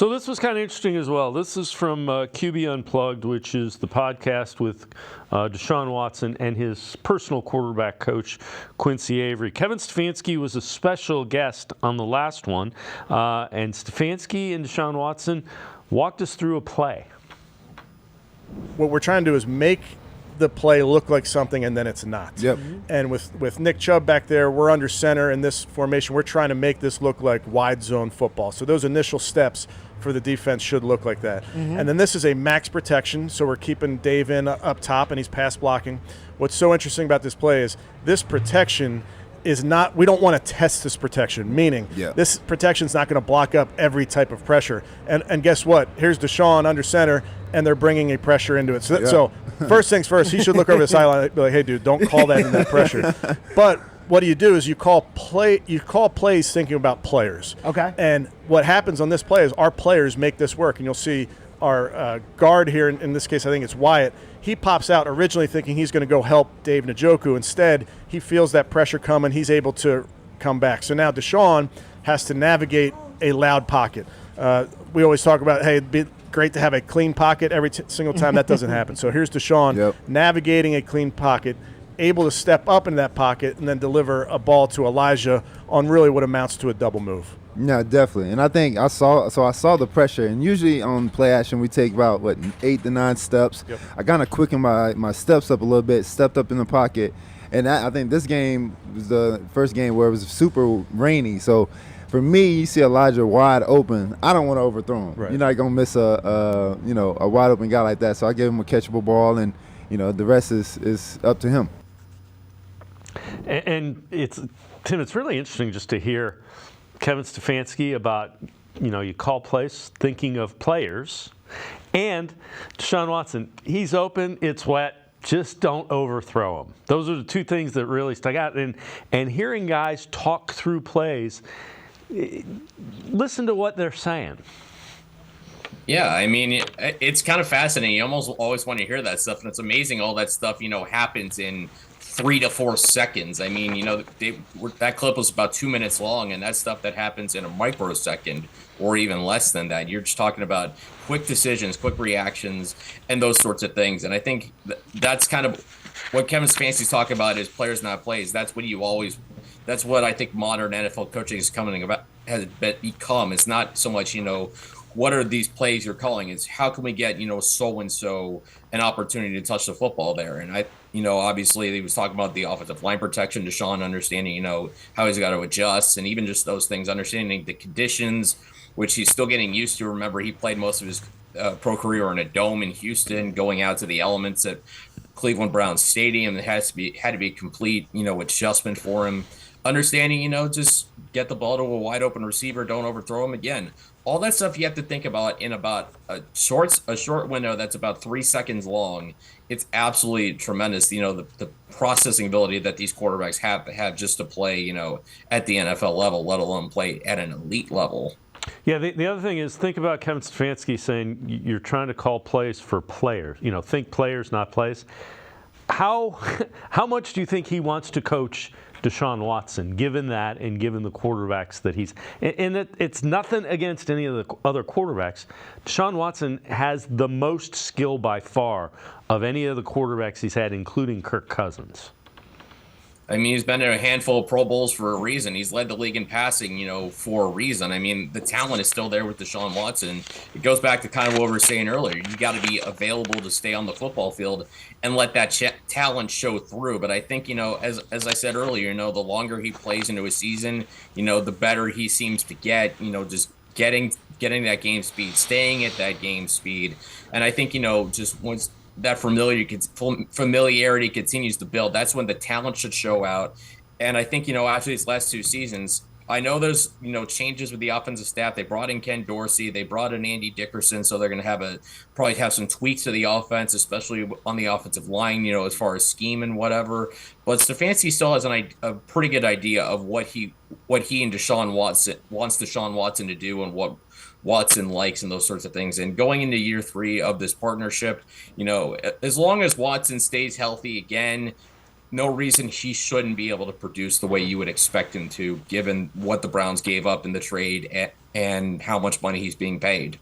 So this was kind of interesting as well. This is from QB Unplugged, which is the podcast with Deshaun Watson and his personal quarterback coach, Quincy Avery. Kevin Stefanski was a special guest on the last one, and Stefanski and Deshaun Watson walked us through a play. What we're trying to do is make the play look like something, and then it's not. Yep. And with Nick Chubb back there, we're under center in this formation. We're trying to make this look like wide zone football. So those initial steps for the defense should look like that. And then this is a max protection, so we're keeping Dave in up top, and he's pass blocking. What's so interesting about this play is this protection is not – we don't want to test this protection, meaning this protection is not going to block up every type of pressure. And guess what? Here's Deshaun under center, and they're bringing a pressure into it. So first things first, he should look over the sideline and be like, hey, dude, don't call that in that pressure. But what do is you call plays thinking about players. Okay. And what happens on this play is our players make this work. And you'll see our guard here, in this case I think it's Wyatt, he pops out originally thinking he's going to go help Dave Njoku. Instead, he feels that pressure coming. He's able to come back. So now Deshaun has to navigate a loud pocket. We always talk about, hey, it'd be great to have a clean pocket every single time. That doesn't happen. So here's Deshaun navigating a clean pocket, able to step up into that pocket and then deliver a ball to Elijah on really what amounts to a double move. Yeah, definitely. And I think I saw the pressure. And usually on play action, we take about, 8 to 9 steps. I kind of quickened my steps up a little bit, stepped up in the pocket. And I think this game was the first game where it was super rainy. So for me, you see Elijah wide open, I don't want to overthrow him. Right. You're not going to miss a wide open guy like that. So I give him a catchable ball, and, the rest is up to him. And Tim, it's really interesting just to hear Kevin Stefanski about, you call plays thinking of players, and Deshaun Watson, he's open, it's wet, just don't overthrow him. Those are the two things that really stuck out. And hearing guys talk through plays, listen to what they're saying. Yeah, I mean, it's kind of fascinating. You almost always want to hear that stuff, and it's amazing all that stuff, happens in 3 to 4 seconds. I mean, that clip was about 2 minutes long, and that's stuff that happens in a microsecond or even less than that. You're just talking about quick decisions, quick reactions, and those sorts of things. And I think that's kind of what Kevin Stefanski's talking about is players, not plays. That's what I think modern NFL coaching has become. It's not so much, what are these plays you're calling? It's how can we get, so-and-so an opportunity to touch the football there? And obviously he was talking about the offensive line protection, Deshaun understanding, how he's got to adjust, and even just those things, understanding the conditions, which he's still getting used to. Remember, he played most of his pro career in a dome in Houston, going out to the elements at Cleveland Browns Stadium. It had to be a complete, adjustment for him. Understanding, just get the ball to a wide open receiver, don't overthrow him again. All that stuff you have to think about in about a short window that's about 3 seconds long. It's absolutely tremendous, the processing ability that these quarterbacks have just to play, at the NFL level, let alone play at an elite level. Yeah, the other thing is, think about Kevin Stefanski saying you're trying to call plays for players. Think players, not plays. How much do you think he wants to coach Deshaun Watson, given that and given the quarterbacks that he's – and it's nothing against any of the other quarterbacks. Deshaun Watson has the most skill by far of any of the quarterbacks he's had, including Kirk Cousins. I mean, he's been in a handful of Pro Bowls for a reason. He's led the league in passing, for a reason. I mean, the talent is still there with Deshaun Watson. It goes back to kind of what we were saying earlier. You got to be available to stay on the football field and let that talent show through. But I think, as I said earlier, the longer he plays into a season, the better he seems to get, just getting that game speed, staying at that game speed. And I think, just once that familiarity continues to build, that's when the talent should show out. And I think, after these last 2 seasons, I know there's, changes with the offensive staff. They brought in Ken Dorsey. They brought in Andy Dickerson. So they're going to probably have some tweaks to the offense, especially on the offensive line, as far as scheme and whatever. But Stefanski still has a pretty good idea of what he and Deshaun Watson wants Deshaun Watson to do and what Watson likes and those sorts of things. And going into year 3 of this partnership, as long as Watson stays healthy again, no reason he shouldn't be able to produce the way you would expect him to, given what the Browns gave up in the trade and how much money he's being paid.